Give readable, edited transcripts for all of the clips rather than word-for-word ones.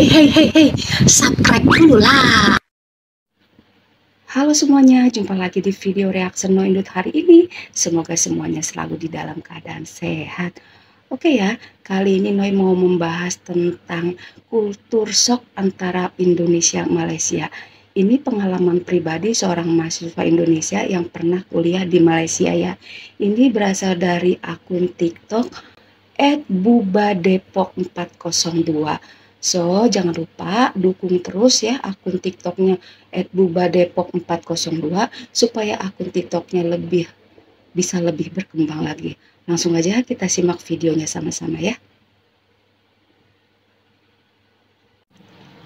Hei, subscribe dulu lah. Halo semuanya, jumpa lagi di video reaction No Indut hari ini. Semoga semuanya selalu di dalam keadaan sehat. Oke ya, kali ini Noi mau membahas tentang kultur shock antara Indonesia dan Malaysia. Ini pengalaman pribadi seorang mahasiswa Indonesia yang pernah kuliah di Malaysia ya. Ini berasal dari akun TikTok @bubadepok402. So, jangan lupa dukung terus ya akun TikToknya @bubadepok402 supaya akun TikToknya bisa lebih berkembang lagi. Langsung aja kita simak videonya sama-sama ya.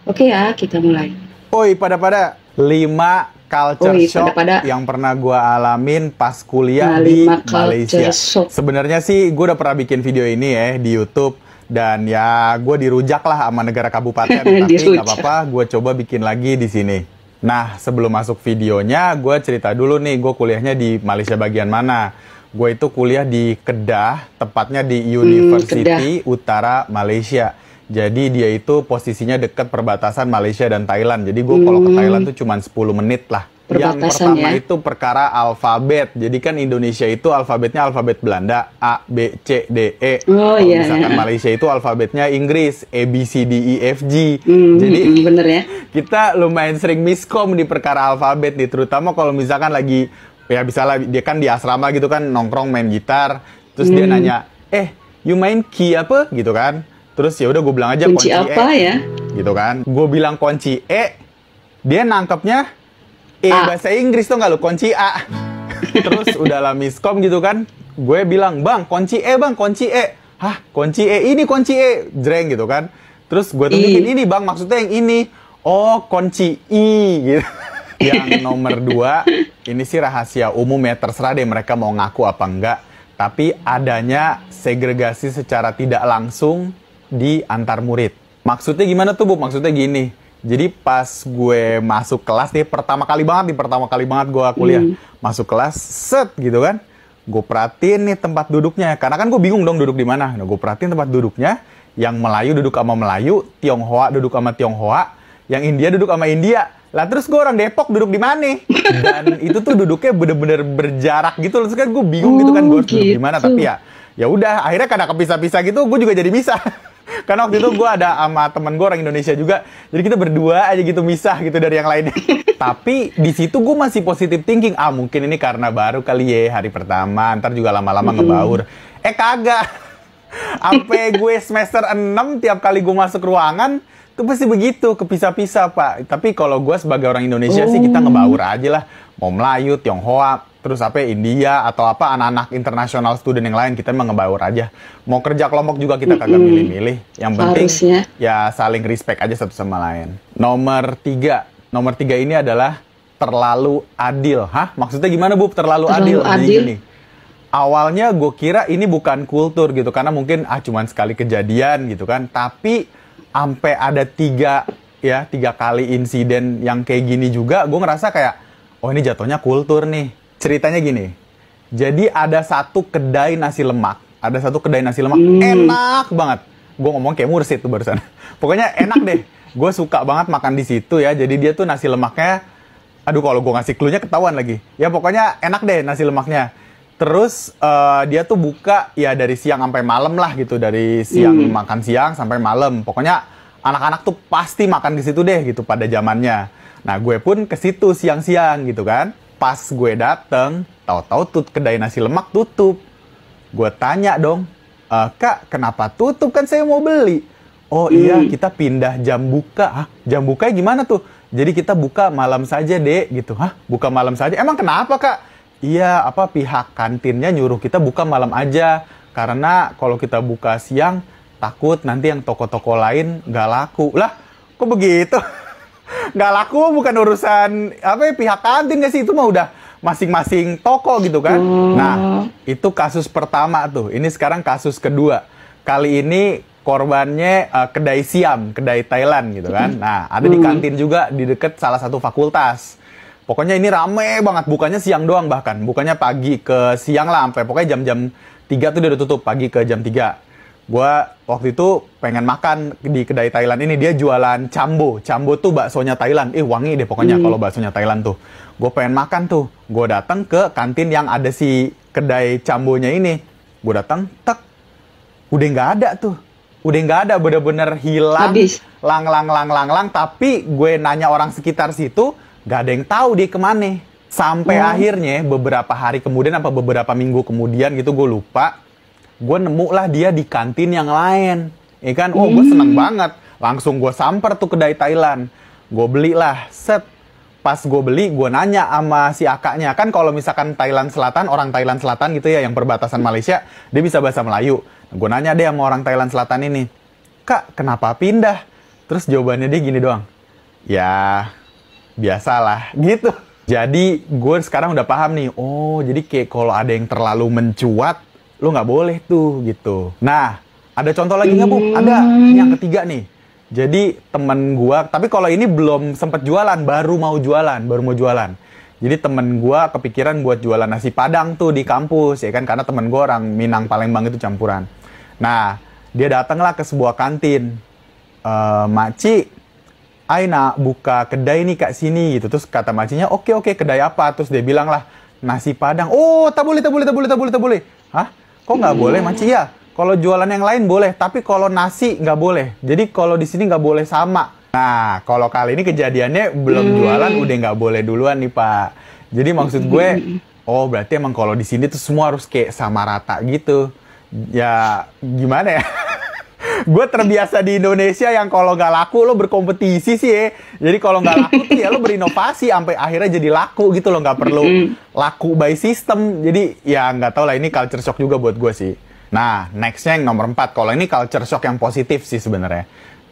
Oke ya, kita mulai. Oi, pada 5 culture shock yang pernah gue alamin pas kuliah di Malaysia. Sebenarnya sih gue udah pernah bikin video ini ya di YouTube. Dan ya gue dirujak lah sama negara kabupaten, tapi nggak apa-apa, gue coba bikin lagi di sini. Nah, sebelum masuk videonya, gue cerita dulu nih, gue kuliahnya di Malaysia bagian mana. Gue itu kuliah di Kedah, tepatnya di University Utara Malaysia. Jadi dia itu posisinya dekat perbatasan Malaysia dan Thailand. Jadi gue kalau ke Thailand tuh cuma 10 menit lah. Yang pertama itu perkara alfabet. Jadi kan Indonesia itu alfabetnya alfabet Belanda, A, B, C, D, E. Kalau misalkan Malaysia itu alfabetnya Inggris, A, B, C, D, E, F, G. Jadi bener ya, kita lumayan sering miskom di perkara alfabet nih. Terutama kalau misalkan lagi, ya misalnya dia kan di asrama gitu kan, nongkrong main gitar. Terus dia nanya, you main key apa? Gitu kan. Terus ya udah gue bilang aja kunci apa E. Ya? Gitu kan. Gue bilang kunci E, dia nangkepnya bahasa Inggris tuh nggak lu, kunci A. Terus udah lah miskom gitu kan, gue bilang, bang kunci E bang, kunci E. Hah, kunci E, ini kunci E, jreng gitu kan. Terus gue tunjukin ini bang, maksudnya yang ini. Oh, kunci I gitu. Yang nomor 2, ini sih rahasia umum ya, terserah deh mereka mau ngaku apa enggak. Tapi adanya segregasi secara tidak langsung di antar murid. Maksudnya gimana tuh Bu? Maksudnya gini. Jadi pas gue masuk kelas nih, pertama kali banget gue kuliah. Masuk kelas, set gitu kan. Gue perhatiin nih tempat duduknya. Karena kan gue bingung dong duduk di mana. Nah, gue perhatiin tempat duduknya. Yang Melayu duduk sama Melayu, Tionghoa duduk sama Tionghoa, yang India duduk sama India. Lah terus gue orang Depok duduk di mana? Dan itu tuh duduknya bener-bener berjarak gitu. Terus kan gue bingung gitu kan, gue harus duduk di mana. Tapi ya udah, akhirnya karena kepisah-pisah gitu, gue juga jadi misah. Karena waktu itu gue ada sama temen gue orang Indonesia juga, jadi kita berdua aja gitu misah gitu dari yang lainnya. Tapi di situ gue masih positive thinking, mungkin ini karena baru kali ya hari pertama, ntar juga lama-lama ngebaur. Kagak. Sampai gue semester 6 tiap kali gue masuk ruangan tuh pasti begitu, kepisah-pisah Pak. Tapi kalau gue sebagai orang Indonesia sih kita ngebaur aja lah, mau Melayu, Tionghoa, terus apa India atau apa anak-anak internasional student yang lain, kita emang ngebaur aja. Mau kerja kelompok juga kita kagak milih-milih. Yang penting ya saling respect aja satu sama lain. Nomor 3 ini adalah terlalu adil. Hah? Maksudnya gimana Bu? Terlalu adil. Jadi gini, awalnya gue kira ini bukan kultur gitu, karena mungkin cuman sekali kejadian gitu kan. Tapi sampai ada 3 kali insiden yang kayak gini juga, gue ngerasa kayak, oh ini jatuhnya kultur nih. Ceritanya gini, jadi ada satu kedai nasi lemak, enak banget. Gue ngomong kayak mursid tuh barusan. Pokoknya enak deh, gue suka banget makan di situ ya. Jadi dia tuh nasi lemaknya, aduh kalau gue ngasih clue-nya ketahuan lagi. Ya pokoknya enak deh nasi lemaknya. Terus dia tuh buka ya dari siang sampai malam lah gitu, dari siang makan siang sampai malam. Pokoknya anak-anak tuh pasti makan di situ deh gitu pada zamannya. Nah gue pun ke situ siang-siang gitu kan. Pas gue dateng, tahu-tahu tuh kedai nasi lemak tutup. Gue tanya dong, Kak, kenapa tutup? Kan saya mau beli. Oh iya, kita pindah jam buka. Hah, jam bukanya gimana tuh? Jadi kita buka malam saja, Dek, gitu. Hah, buka malam saja? Emang kenapa, Kak? Iya, pihak kantinnya nyuruh kita buka malam aja. Karena kalau kita buka siang, takut nanti yang toko-toko lain nggak laku. Lah, kok begitu? Nggak laku bukan urusan pihak kantin nggak sih, itu mah udah masing-masing toko gitu kan. Nah itu kasus pertama tuh. Ini sekarang kasus kedua. Kali ini korbannya kedai Siam, kedai Thailand gitu kan. Nah ada di kantin juga di deket salah satu fakultas. Pokoknya ini rame banget, bukanya siang doang, bahkan bukanya pagi ke siang lah, sampai pokoknya jam-jam 3 tuh dia udah tutup, pagi ke jam 3. gue waktu itu pengen makan di kedai Thailand ini. Dia jualan cambo. Cambo tuh baksonya Thailand. Wangi deh pokoknya kalau baksonya Thailand tuh. Gue pengen makan tuh. Gue datang ke kantin yang ada si kedai cambonya ini. Gue datang, tek. Udah nggak ada tuh. Udah nggak ada, bener-bener hilang. Habis. Lang. Tapi gue nanya orang sekitar situ, nggak ada yang tahu dia kemana. Sampai akhirnya beberapa hari kemudian, apa beberapa minggu kemudian gitu, gue lupa. Gue nemu lah dia di kantin yang lain. Ya kan, gue seneng banget. Langsung gue samper tuh kedai Thailand. Gue belilah, set. Pas gue beli, gue nanya sama si akaknya. Kan kalau misalkan Thailand Selatan, orang Thailand Selatan gitu ya, yang perbatasan Malaysia, dia bisa bahasa Melayu. Gue nanya deh sama orang Thailand Selatan ini, Kak, kenapa pindah? Terus jawabannya dia gini doang, ya, biasalah, gitu. Jadi, gue sekarang udah paham nih, oh, jadi kayak kalau ada yang terlalu mencuat, lu nggak boleh tuh, gitu. Nah, ada contoh lagi nggak, Bu? Ada, ini yang ketiga nih. Jadi temen gua, tapi kalau ini belum sempet jualan, baru mau jualan. Jadi temen gua kepikiran buat jualan nasi Padang tuh di kampus, ya kan, karena temen gua orang Minang Palembang itu campuran. Nah, dia datanglah ke sebuah kantin, Makci, Aina buka kedai nih Kak sini gitu. Terus kata makcinya, oke, kedai apa? Terus dia bilang lah, nasi Padang. Oh, tak boleh. Hah? Kok nggak boleh, Makci? Ya, kalau jualan yang lain boleh, tapi kalau nasi nggak boleh. Jadi kalau di sini nggak boleh sama. Nah, kalau kali ini kejadiannya belum jualan, udah nggak boleh duluan nih Pak. Jadi maksud gue, oh berarti emang kalau di sini tuh semua harus kayak sama rata gitu. Ya gimana ya? Gue terbiasa di Indonesia yang kalau nggak laku lo berkompetisi sih ya. Jadi kalau nggak laku tuh ya lo berinovasi sampai akhirnya jadi laku gitu loh. Nggak perlu laku by system. Jadi ya nggak tau lah, ini culture shock juga buat gue sih. Nah, nextnya yang nomor 4. Kalau ini culture shock yang positif sih sebenarnya.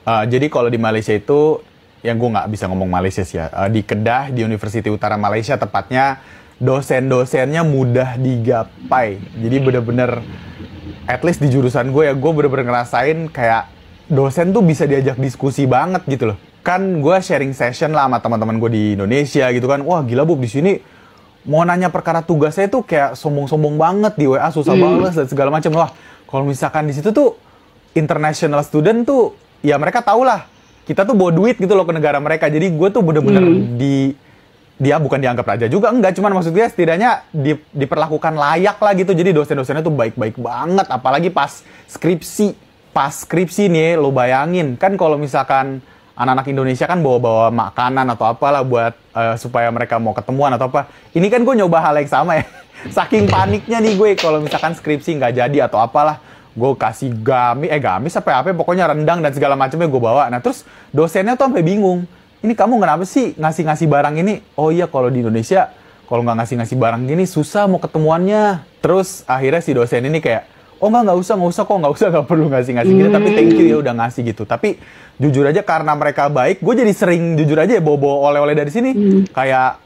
Jadi kalau di Malaysia itu, yang gue nggak bisa ngomong Malaysia sih ya. Di Kedah, di Universiti Utara Malaysia tepatnya, dosen-dosennya mudah digapai. Jadi bener-bener, at least di jurusan gue ya, gue bener-bener ngerasain kayak dosen tuh bisa diajak diskusi banget gitu loh. Kan gue sharing session lah sama teman-teman gue di Indonesia gitu kan. Wah gila Bu, di sini mau nanya perkara tugasnya tuh kayak sombong-sombong banget, di WA susah banget dan segala macam. Wah, kalau misalkan di situ tuh international student tuh ya mereka tahu lah kita tuh bawa duit gitu loh ke negara mereka. Jadi gue tuh bener-bener dia bukan dianggap raja juga, enggak, cuman maksudnya setidaknya diperlakukan layak lah gitu. Jadi dosen-dosennya tuh baik-baik banget, apalagi pas skripsi. Pas skripsi nih, lo bayangin kan kalau misalkan anak-anak Indonesia kan bawa-bawa makanan atau apalah buat supaya mereka mau ketemuan atau apa. Ini kan gue nyoba hal yang sama ya. Saking paniknya nih gue kalau misalkan skripsi nggak jadi atau apalah, gue kasih gamis apa pokoknya rendang dan segala macamnya gue bawa. Nah terus dosennya tuh sampai bingung. Ini kamu kenapa sih ngasih-ngasih barang ini? Oh iya, kalau di Indonesia kalau nggak ngasih-ngasih barang gini susah mau ketemuannya. Terus akhirnya si dosen ini kayak, oh nggak usah nggak perlu ngasih gini, tapi thank you ya udah ngasih gitu. Tapi jujur aja karena mereka baik, gue jadi sering jujur aja ya bawa oleh-oleh dari sini. Kayak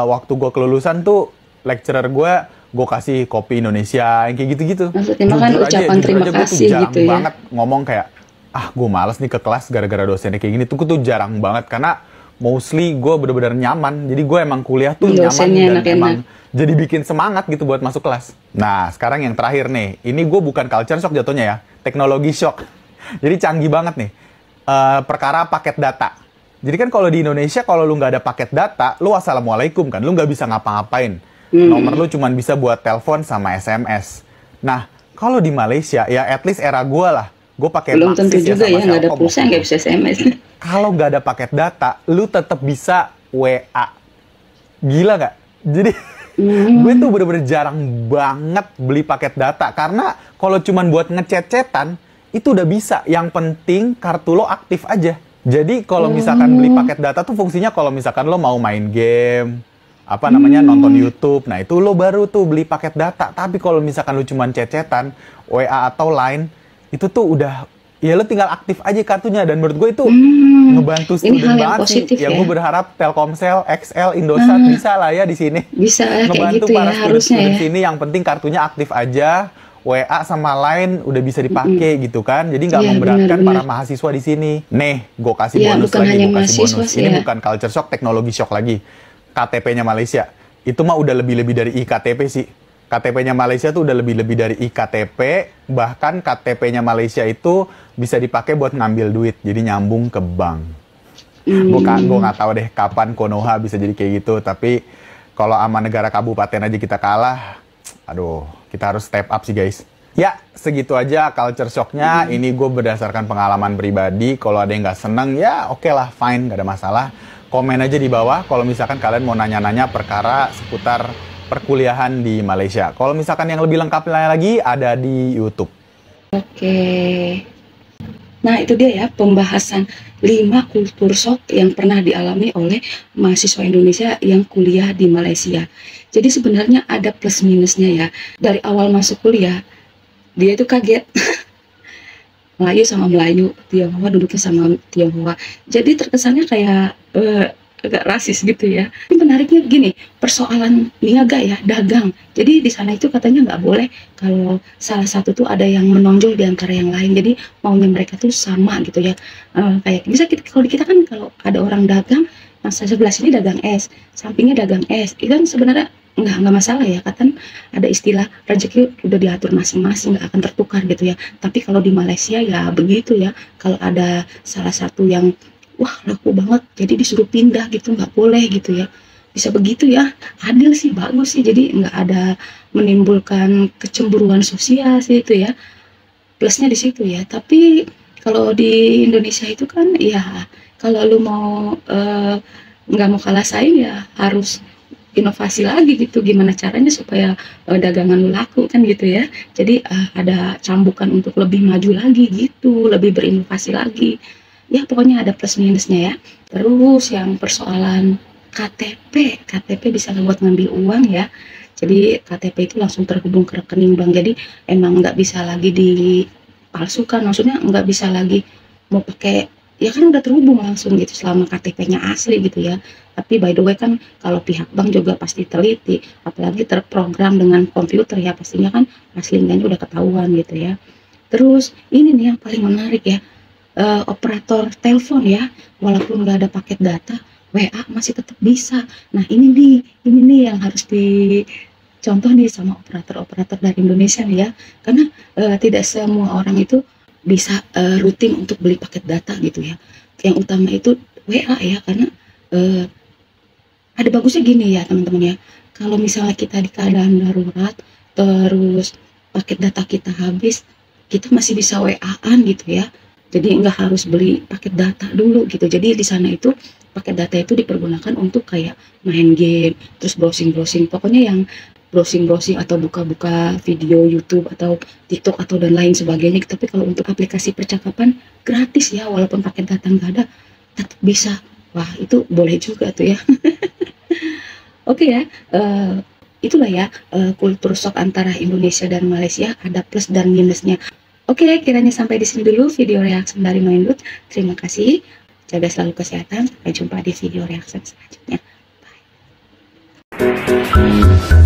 waktu gue kelulusan tuh lecturer gue kasih kopi Indonesia yang kayak gitu-gitu. Maksudnya kan ucapan terima kasih gitu ya. Banget ngomong kayak, gue males nih ke kelas gara-gara dosennya kayak gini. Tuh jarang banget karena mostly gue bener-bener nyaman. Jadi gue emang kuliah tuh nyaman dan emang jadi bikin semangat gitu buat masuk kelas. Nah, sekarang yang terakhir nih. Ini gue bukan culture shock jatuhnya ya. Teknologi shock. Jadi canggih banget nih. Perkara paket data. Jadi kan kalau di Indonesia, kalau lu nggak ada paket data, lu assalamualaikum kan. Lu nggak bisa ngapa-ngapain. Nomor lu cuma bisa buat telepon sama SMS. Nah, kalau di Malaysia, ya at least era gue lah. Gue pakai belum tentu juga ya, nggak ada pulsa, nggak bisa SMS. Kalau nggak ada paket data, lu tetap bisa WA. Gila nggak? Jadi gue tuh bener-bener jarang banget beli paket data. Karena kalau cuman buat ngechat-chatan, itu udah bisa. Yang penting kartu lo aktif aja. Jadi kalau misalkan beli paket data tuh fungsinya kalau misalkan lo mau main game, nonton YouTube. Nah itu lo baru tuh beli paket data. Tapi kalau misalkan lo cuman chat-chatan, WA atau Line, itu tuh udah, ya lo tinggal aktif aja kartunya. Dan menurut gue itu ngebantu student banget sih. Ya gue berharap Telkomsel, XL, Indosat bisa lah ya di sini. Bisa ngebantu kayak gitu para ya, harusnya student ya. sini. Yang penting kartunya aktif aja, WA sama Line udah bisa dipakai gitu kan. Jadi nggak memberatkan para mahasiswa di sini. Nih, gue kasih bonus bukan lagi. hanya Gue kasih bonus. mahasiswa Ini ya. bukan culture shock, teknologi shock lagi. KTP-nya Malaysia. Itu mah udah lebih-lebih dari iktp sih. KTP-nya Malaysia tuh udah lebih-lebih dari iKTP, bahkan KTP-nya Malaysia itu bisa dipakai buat ngambil duit, jadi nyambung ke bank. Gue nggak tahu deh kapan Konoha bisa jadi kayak gitu, tapi kalau sama negara kabupaten aja kita kalah, aduh, kita harus step up sih guys. Ya, segitu aja culture shock-nya. Ini gue berdasarkan pengalaman pribadi. Kalau ada yang nggak seneng, ya oke lah, fine, nggak ada masalah. Komen aja di bawah kalau misalkan kalian mau nanya-nanya perkara seputar perkuliahan di Malaysia. Kalau misalkan yang lebih lengkap lagi ada di YouTube. Oke. Nah, itu dia ya pembahasan 5 kultur shock yang pernah dialami oleh mahasiswa Indonesia yang kuliah di Malaysia. Jadi sebenarnya ada plus minusnya ya. Dari awal masuk kuliah, dia itu kaget. Melayu sama Melayu, Tionghoa duduknya sama Tionghoa. Jadi terkesannya kayak agak rasis gitu ya. Ini menariknya gini, persoalan niaga ya, dagang. Jadi di sana itu katanya nggak boleh kalau salah satu tuh ada yang menonjol di antara yang lain. Jadi maunya mereka tuh sama gitu ya. Kayak bisa kalau di kita kan kalau ada orang dagang, yang sebelah sini dagang es, sampingnya dagang es. Itu kan sebenarnya nggak masalah ya, kan ada istilah rezeki udah diatur masing-masing, nggak akan tertukar gitu ya. Tapi kalau di Malaysia ya begitu ya, kalau ada salah satu yang wah laku banget jadi disuruh pindah gitu, nggak boleh gitu ya. Bisa begitu ya, adil sih, bagus sih, jadi nggak ada menimbulkan kecemburuan sosial sih itu ya, plusnya di situ ya. Tapi kalau di Indonesia itu kan ya kalau lu mau nggak mau kalah saing ya harus inovasi lagi gitu, gimana caranya supaya dagangan lu laku kan gitu ya. Jadi ada cambukan untuk lebih maju lagi gitu, lebih berinovasi lagi ya. Pokoknya ada plus minusnya ya. Terus yang persoalan KTP bisa buat ngambil uang ya. Jadi KTP itu langsung terhubung ke rekening bank, jadi emang nggak bisa lagi dipalsukan, maksudnya nggak bisa lagi mau pakai, ya kan udah terhubung langsung gitu selama KTP-nya asli gitu ya. Tapi by the way kan kalau pihak bank juga pasti teliti, apalagi terprogram dengan komputer ya, pastinya kan aslinya udah ketahuan gitu ya. Terus ini nih yang paling menarik ya, operator telepon ya, walaupun nggak ada paket data, WA masih tetap bisa. Nah ini nih yang harus dicontoh nih sama operator dari Indonesia nih ya, karena tidak semua orang itu bisa rutin untuk beli paket data gitu ya. Yang utama itu WA ya, karena ada bagusnya gini ya teman-teman ya, kalau misalnya kita di keadaan darurat terus paket data kita habis, kita masih bisa WA-an gitu ya. Jadi nggak harus beli paket data dulu gitu. Jadi di sana itu paket data itu dipergunakan untuk kayak main game, terus browsing-browsing, pokoknya yang browsing-browsing atau buka-buka video YouTube atau TikTok atau dan lain sebagainya. Tapi kalau untuk aplikasi percakapan gratis ya, walaupun paket data nggak ada, tetap bisa. Wah itu boleh juga tuh ya. Oke ya, itulah ya kultur shock antara Indonesia dan Malaysia, ada plus dan minusnya. Oke, kiranya sampai di sini dulu video reaction dari Noindut. Terima kasih, jaga selalu kesehatan, sampai jumpa di video reaction selanjutnya. Bye.